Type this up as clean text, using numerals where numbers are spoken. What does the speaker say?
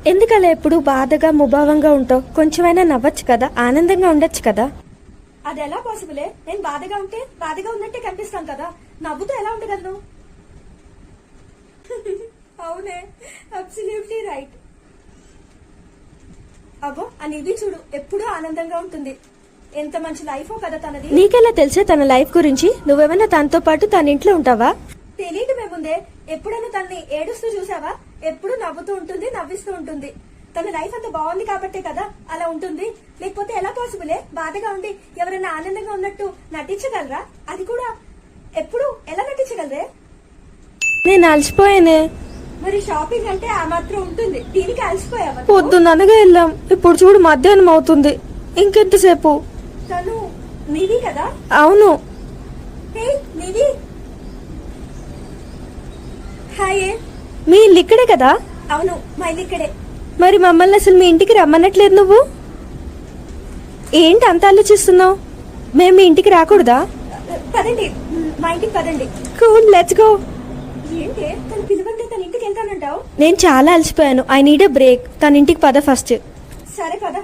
ఎందుకలా ఎప్పుడు బాధగా ముభావంగా ఉంటావు? కొంచెమైనా నవ్వచ్చు కదా, ఆనందంగా ఉండొచ్చు కదా. అది ఎలా పాసిబులే? నేను బాధగా ఉంటే బాధగా ఉన్నట్టే కనిపిస్తాను కదా, నవ్వుతూ ఎలా ఉండగలను? అవునే, అబ్సల్యూట్లీ రైట్. అగో ఆ నిధి చూడు, ఎప్పుడూ ఆనందంగా ఉంటుంది. ఎంత మంచి లైఫ్ కదా తనది. నీకెలా తెలిసే తన లైఫ్ గురించి? నువ్వేమైనా తనతో పాటు తన ఇంట్లో ఉంటావా? తెలియదు మేముందే. ఎప్పుడైనా తనని ఏడుస్తూ చూసావా? ఎప్పుడు నవ్వుతూ ఉంటుంది, నవ్విస్తూ ఉంటుంది. తన లైఫ్ అంత బాగుంది కాబట్టే కదా అలా ఉంటుంది. లేకపోతే ఎలా పాసిబులే? బాధగా ఉండి ఎవరైనా ఆనందంగా ఉన్నట్టు నటించగలరా? అది కూడా ఎప్పుడు ఎలా నటించగలరే? నేను అలసిపోయానే. మరి షాపింగ్ అంటే ఆ మాత్రం ఉంటుంది, దీనికి అలసిపోయావా? పొద్దున్ననగా వెళ్ళాం, ఇప్పుడు చూడు మధ్యాహ్నం అవుతుంది. ఇంకెంతసేపు? తను నిధి కదా? అవును. హే నిధి, హాయ్. మీ ఇల్లు ఇక్కడే కదా? అవును, మా ఇల్లు ఇక్కడే. మరి మమ్మల్ని అసలు మీ ఇంటికి రమ్మన్నట్లేదు నువ్వు. ఏంటి అంత ఆలోచిస్తున్నావు? మేము మీ ఇంటికి రాకూడదా? పదండి, మా ఇంటికి పదండి. Cool, let's go. ఏంటి తను పిలువంటే తన ఇంటికి వెళ్తానంటావు? నేను చాలా అలసిపోయాను. I need a break. తన ఇంటికి పద ఫస్ట్. సరే పద.